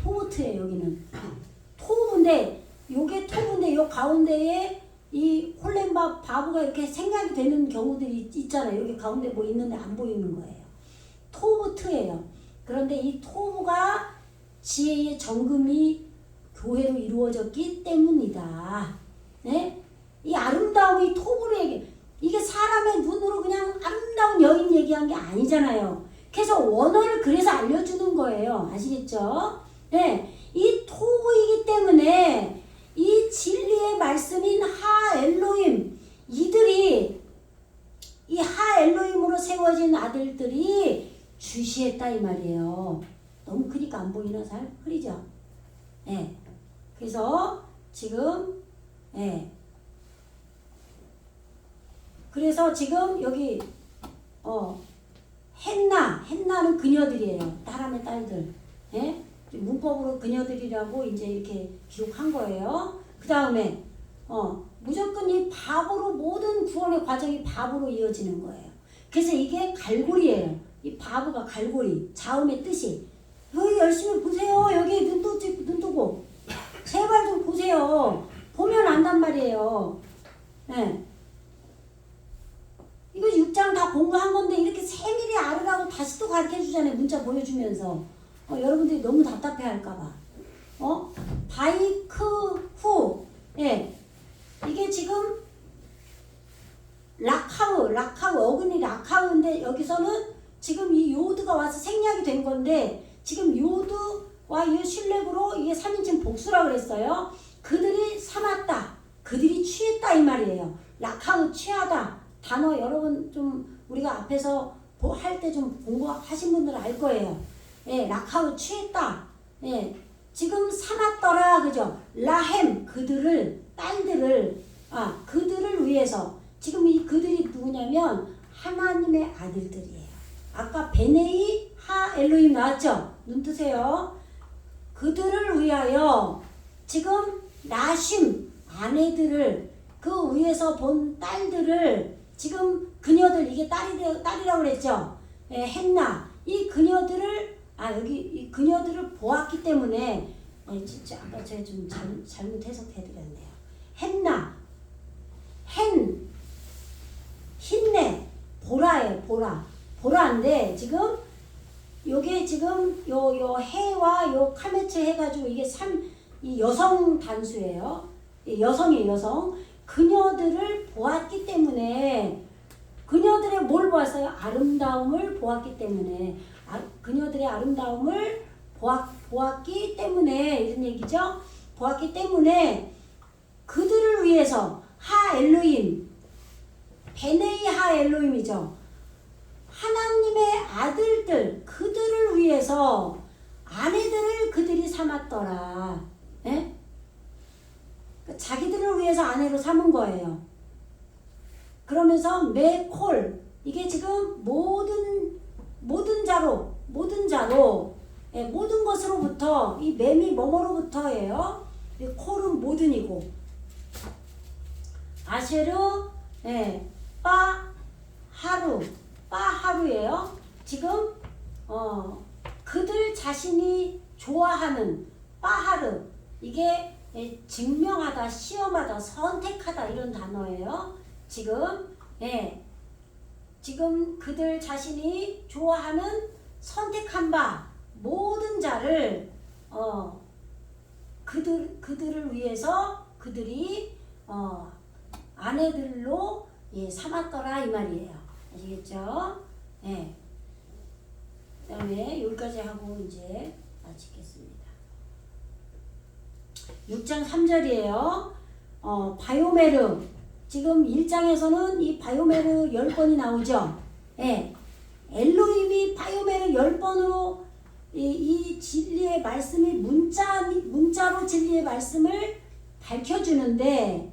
토부트예요. 여기는 토부인데 요게 토부인데 요 가운데에 이 홀렘바 바브가 이렇게 생략이 되는 경우들이 있잖아요. 여기 가운데 뭐 있는데 안 보이는 거예요. 토부트예요. 그런데 이 토부가 지혜의 정금이 교회로 이루어졌기 때문이다. 네? 이 아름다움이 토부를 얘기해. 이게 사람의 눈으로 그냥 아름다운 여인 얘기한 게 아니잖아요. 그래서 원어를 그래서 알려주는 거예요. 아시겠죠? 네. 이 토부이기 때문에 이 진리의 말씀인 하 엘로힘 이들이 이 하 엘로힘으로 세워진 아들들이 주시했다 이 말이에요. 너무 크니까 안 보이나 잘? 흐리죠? 예. 그래서 지금 예. 그래서 지금 여기 헨나는 그녀들이에요. 사람의 딸들. 예? 문법으로 그녀들이라고 이제 이렇게 기록한 거예요. 그 다음에 무조건 이 밥으로 모든 구원의 과정이 밥으로 이어지는 거예요. 그래서 이게 갈고리예요. 이 바브가 갈고리, 자음의 뜻이. 여기 열심히 보세요. 여기 눈 뜨고 제발 좀 보세요. 보면 안단 말이에요. 네. 이거 6장 다 공부한 건데 이렇게 세밀히 알으라고 다시 또 가르쳐 주잖아요. 문자 보여주면서. 여러분들이 너무 답답해 할까봐. 바이크 후. 예. 이게 지금 락하우, 어근이 락하우인데 여기서는 지금 이 요드가 와서 생략이 된 건데 지금 요드와 이 실력으로 이게 3인칭 복수라고 그랬어요. 그들이 삼았다. 그들이 취했다 이 말이에요. 락하우 취하다. 단어 여러분 좀 우리가 앞에서 할 때 좀 공부하신 분들은 알 거예요. 예, 락하우 취했다. 예, 지금 삼았더라 그죠? 라햄 그들을 그들을 위해서 지금 이 그들이 누구냐면 하나님의 아들들이에요. 아까 베네이 하 엘로힘 나왔죠? 눈 뜨세요. 그들을 위하여 지금 나심 아내들을 그 위에서 본 딸들을 지금 그녀들 이게 딸이라고 그랬죠? 예, 헨나 이 그녀들을 여기 이 그녀들을 보았기 때문에 진짜 아까 제가 좀 잘못 해석해드렸네요. 헨나 힌네 보라예요. 보라인데 지금 요게 지금 요 해와 요 카메츠 해가지고 이게 이 여성 단수예요. 여성이에요. 여성. 그녀들을 보았기 때문에 그녀들의 뭘 보았어요? 아름다움을 보았기 때문에 그녀들의 아름다움을 보았기 때문에 이런 얘기죠. 보았기 때문에 그들을 위해서 하 엘로힘 베네이 하 엘로힘이죠. 하나님의 아들들 그들을 위해서 아내들을 그들이 삼았더라. 예? 자기들을 위해서 아내로 삼은 거예요. 그러면서 메콜 이게 지금 모든 자로 예, 모든 것으로부터 이 맴이 뭐뭐로부터예요. 이 콜은 모든이고 아쉐르 예, 빠하루예요. 지금 그들 자신이 좋아하는 빠하르 이게 예, 증명하다, 시험하다, 선택하다 이런 단어예요. 지금 그들 자신이 좋아하는 선택한 바 모든 자를 그들을 위해서 그들이 아내들로 삼았더라 이 말이에요. 아시겠죠? 예. 그다음에 여기까지 하고 이제 마치겠습니다. 6장 3절이에요. 바요메르. 지금 1장에서는 이 바요메르 10번이 나오죠. 예. 엘로힘이 바요메르 10번으로 이 진리의 말씀이 문자로 진리의 말씀을 밝혀주는데,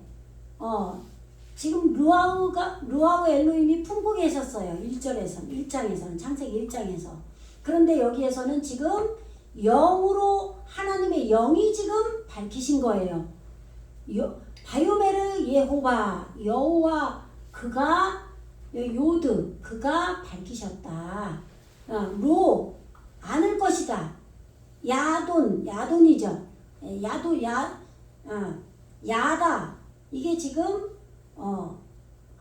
지금 루아우 엘로힘이 품고 계셨어요. 1장에서는, 창세기 1장에서. 그런데 여기에서는 지금 영으로 하나님의 영이 지금 밝히신 거예요. 바요메르 예호와 여호와 그가 요드 그가 밝히셨다. 로 안을 것이다. 야돈이죠. 야다 이게 지금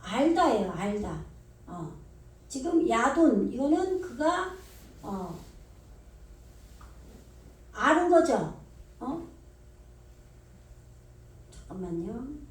알다예요. 알다. 지금 야돈 이거는 그가 아는 거죠. 잠깐만요.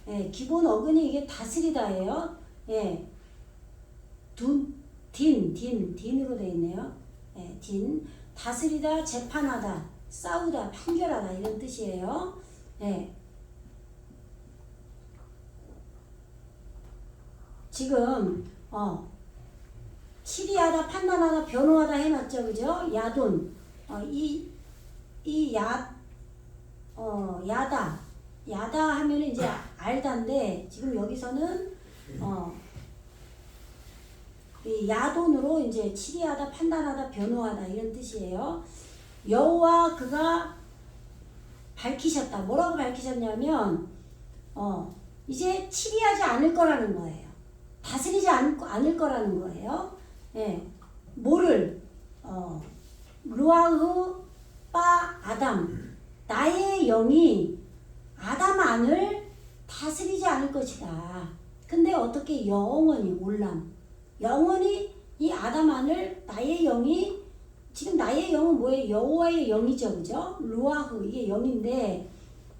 예, 기본 어근이 이게 다스리다예요. 예. 딘으로 되어 있네요. 예, 딘. 다스리다, 재판하다, 싸우다, 판결하다 이런 뜻이에요. 예. 지금 치리하다, 판단하다, 변호하다 해놨죠, 그죠? 야돈. 야다 하면은 이제 알다인데 지금 여기서는 이 야돈으로 이제 치리하다, 판단하다, 변호하다 이런 뜻이에요. 여호와 그가 밝히셨다. 뭐라고 밝히셨냐면 이제 치리하지 않을 거라는 거예요. 다스리지 않을 거라는 거예요. 예. 뭐를 루아흐 바 아담 나의 영이 아담 안을 다스리지 않을 것이다. 근데 어떻게 영원히 영원히 이 아담 안을 나의 영이 지금 나의 영은 뭐예요? 여호와의 영이죠, 그죠? 루아흐 이게 영인데,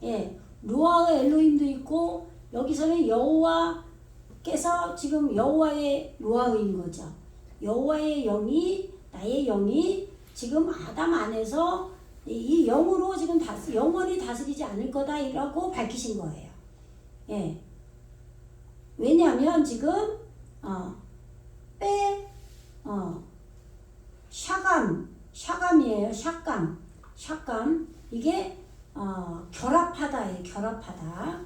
예, 루아흐 엘로힘도 있고 여기서는 여호와께서 지금 여호와의 루아흐인 거죠. 여호와의 영이 나의 영이 지금 아담 안에서 이 영으로 지금 영원히 다스리지 않을 거다라고 밝히신 거예요. 예. 왜냐하면 지금 샤감이에요. 샤감 이게 결합하다예요. 결합하다.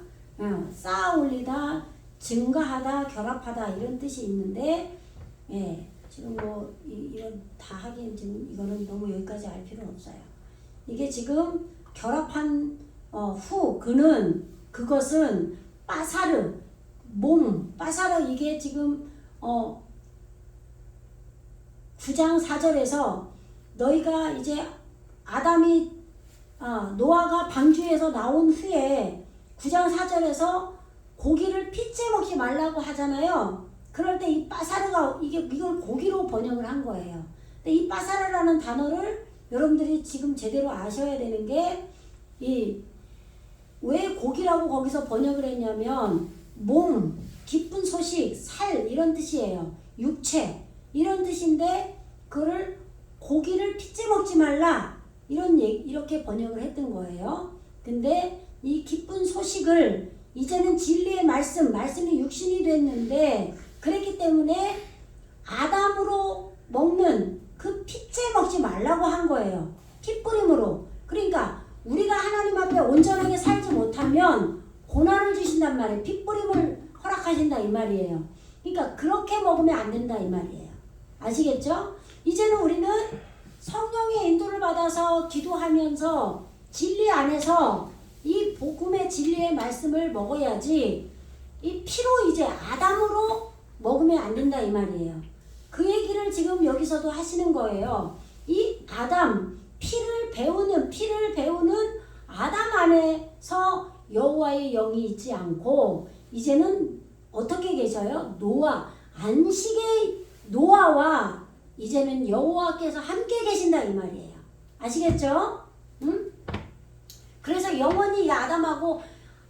쌓아 올리다, 증가하다, 결합하다 이런 뜻이 있는데, 예. 지금 뭐 이런 다 하기엔 지금 이거는 너무 여기까지 알 필요는 없어요. 이게 지금 결합한 후 그것은 빠사르 이게 지금 9장 4절에서 너희가 이제 아담이 노아가 방주에서 나온 후에 9장 4절에서 고기를 핏째 먹지 말라고 하잖아요. 그럴 때 이 빠사르가 이걸 고기로 번역을 한 거예요. 근데 이 빠사르라는 단어를 여러분들이 지금 제대로 아셔야 되는 게 왜 고기라고 거기서 번역을 했냐면 몸, 기쁜 소식, 살 이런 뜻이에요. 육체 이런 뜻인데 그거를 고기를 핏째 먹지 말라 이렇게 번역을 했던 거예요. 근데 이 기쁜 소식을 이제는 진리의 말씀이 육신이 됐는데 그랬기 때문에 아담으로 먹는 그 핏째 먹지 말라고 한 거예요. 핏부림으로. 그러니까 우리가 하나님 앞에 온전하게 살지 못하면 고난을 주신단 말이에요. 핏부림을 허락하신다 이 말이에요. 그러니까 그렇게 먹으면 안 된다 이 말이에요. 아시겠죠? 이제는 우리는 성령의 인도를 받아서 기도하면서 진리 안에서 이 복음의 진리의 말씀을 먹어야지 이 피로 이제 아담으로 먹으면 안 된다 이 말이에요. 그 얘기를 지금 여기서도 하시는 거예요. 이 아담 피를 배우는 아담 안에서 여호와의 영이 있지 않고 이제는 어떻게 계셔요? 노아, 안식의 노아와 이제는 여호와께서 함께 계신다 이 말이에요. 아시겠죠? 응? 그래서 영원히 이 아담하고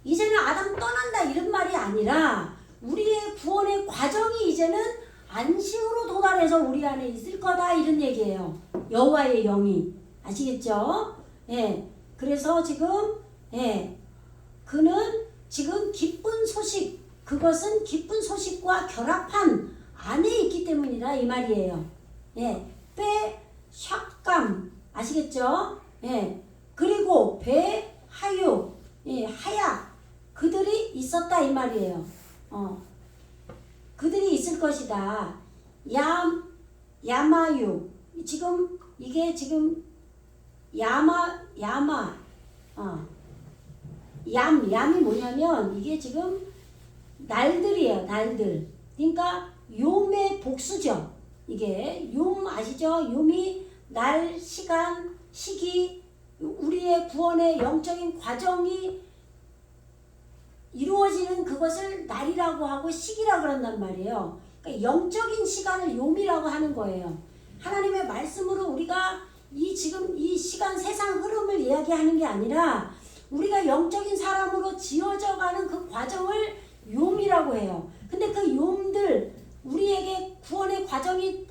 이제는 아담 떠난다 이런 말이 아니라 우리의 구원의 과정이 이제는 안식으로 도달해서 우리 안에 있을 거다 이런 얘기예요. 여호와의 영이. 아시겠죠? 예. 그래서 지금 그는 지금 기쁜 소식, 그것은 기쁜 소식과 결합한 안에 있기 때문이라 이 말이에요. 예. 배, 샥감 아시겠죠? 예. 그리고 배, 하유, 예, 하약 그들이 있었다 이 말이에요. 그들이 있을 것이다. 야마유 지금 이게 지금 얌이 뭐냐면 이게 지금 날들이에요. 날들. 그러니까 욤의 복수죠. 이게 욤 아시죠? 욤이 날, 시간, 시기 우리의 구원의 영적인 과정이 이루어지는 그것을 날이라고 하고 시기라고 그런단 말이에요. 그러니까 영적인 시간을 욤이라고 하는 거예요. 하나님의 말씀으로 우리가 지금 이 시간 세상 흐름을 이야기하는 게 아니라 우리가 영적인 사람으로 지어져가는 그 과정을 욤이라고 해요. 근데 그 욤들 우리에게 구원의 과정이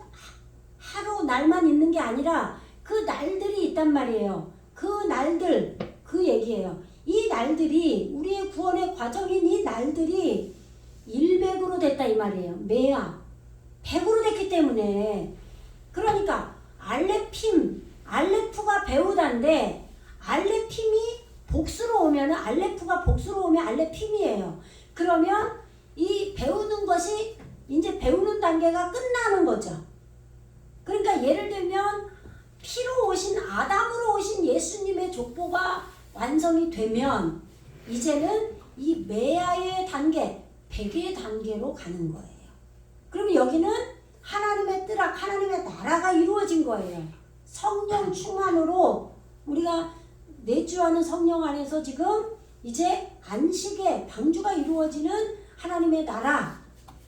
하루 날만 있는 게 아니라 그 날들이 있단 말이에요. 그 날들 그 얘기예요. 이 날들이 우리의 구원의 과정인 이 날들이 100으로 됐다 이 말이에요. 메아 100으로 됐기 때문에 그러니까 알레프가 배우다인데 알레핌이 복수로 오면 알레프가 복수로 오면 알레핌이에요. 그러면 이 배우는 것이 이제 배우는 단계가 끝나는 거죠. 그러니까 예를 들면 피로 오신 아담으로 오신 예수님의 족보가 완성이 되면 이제는 이 메아의 단계, 100의 단계로 가는 거예요. 그럼 여기는 하나님의 뜻락, 하나님의 나라가 이루어진 거예요. 성령 충만으로 우리가 내주하는 성령 안에서 지금 이제 안식의 방주가 이루어지는 하나님의 나라,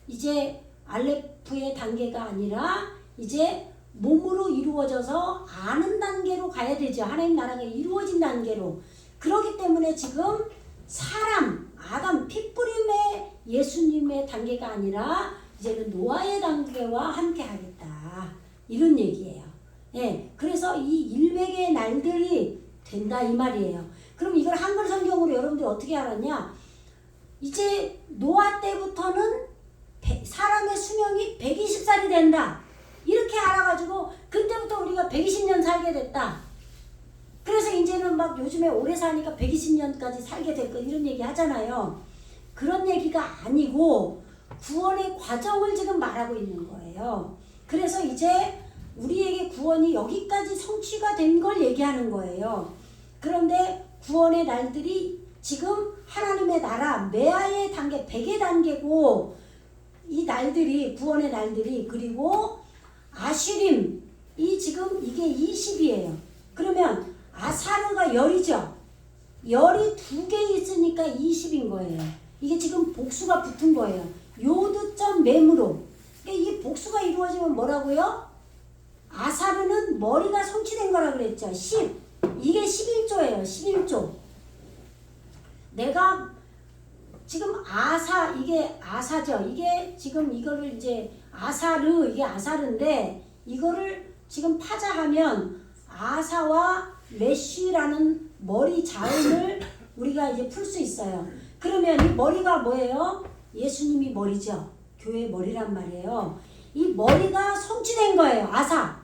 이제 알레프의 단계가 아니라 이제 몸으로 이루어져서 아는 단계로 가야 되죠. 하나님 나라가 이루어진 단계로. 그렇기 때문에 지금 사람, 아담, 핏부림의 예수님의 단계가 아니라 이제는 노아의 단계와 함께 하겠다. 이런 얘기예요. 예, 그래서 이 100의 날들이 된다 이 말이에요. 그럼 이걸 한글 성경으로 여러분들이 어떻게 알았냐? 이제 노아 때부터는 사람의 수명이 120살이 된다. 이렇게 알아가지고 그때부터 우리가 120년 살게 됐다. 그래서 이제는 막 요즘에 오래 사니까 120년까지 살게 됐고 이런 얘기 하잖아요. 그런 얘기가 아니고 구원의 과정을 지금 말하고 있는 거예요. 그래서 이제 우리에게 구원이 여기까지 성취가 된 걸 얘기하는 거예요. 그런데 구원의 날들이 지금 하나님의 나라 메아의 단계 100의 단계고 이 날들이 구원의 날들이 그리고 아슈림 이 지금 이게 20이에요. 그러면 아사르가 열이죠. 열이 2개 있으니까 20인 거예요. 이게 지금 복수가 붙은 거예요. 요드점 매무로. 그러니까 이게 복수가 이루어지면 뭐라고요? 아사르는 머리가 성취된 거라 그랬죠. 10. 이게 11조예요. 11조. 내가 지금 이게 아사죠. 이게 지금 이거를 이제 아사르, 이게 아사르인데 이거를 지금 파자하면 아사와 메쉬라는 머리 자음을 우리가 이제 풀 수 있어요. 그러면 이 머리가 뭐예요? 예수님이 머리죠. 교회 머리란 말이에요. 이 머리가 성취된 거예요. 아사.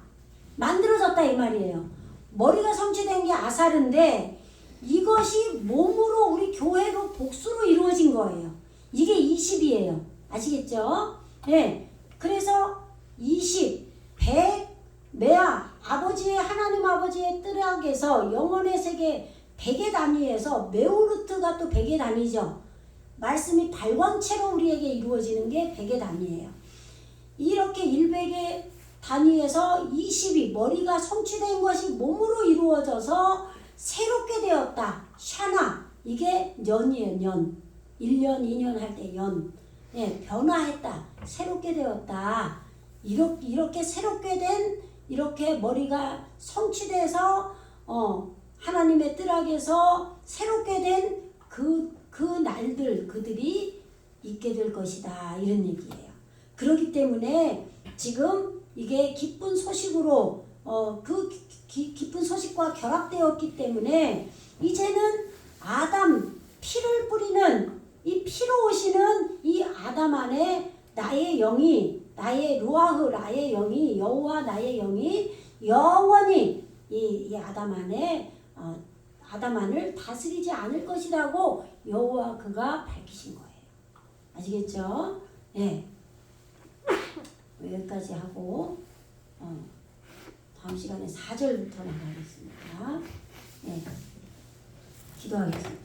만들어졌다 이 말이에요. 머리가 성취된 게 아사르인데 이것이 몸으로 우리 교회로 복수로 이루어진 거예요. 이게 20이에요. 아시겠죠? 네. 그래서 20, 100, 메아, 하나님 아버지의 뜨락에서 영혼의 세계 100의 단위에서 메오르트가 또 100의 단위죠. 말씀이 발광체로 우리에게 이루어지는 게 100의 단위예요. 이렇게 100의 단위에서 20이 머리가 성취된 것이 몸으로 이루어져서 새롭게 되었다. 샤나 이게 년이에요. 년. 1년, 2년 할 때 년. 예, 변화했다. 새롭게 되었다. 이렇게 새롭게 된 이렇게 머리가 성취돼서 하나님의 뜻 안에서 새롭게 된 그 날들 그들이 있게 될 것이다. 이런 얘기예요. 그렇기 때문에 지금 이게 기쁜 소식으로 그 기쁜 소식과 결합되었기 때문에 이제는 아담 피를 뿌리는 이 피로 오시는 이 아담 안에 나의 영이 나의 루아흐 나의 영이 여호와 나의 영이 영원히 이 아담 안에 아담 안을 다스리지 않을 것이라고 여호와 그가 밝히신 거예요. 아시겠죠? 예. 여기까지 하고 다음 시간에 4절부터 나가겠습니다. 예. 기도하겠습니다.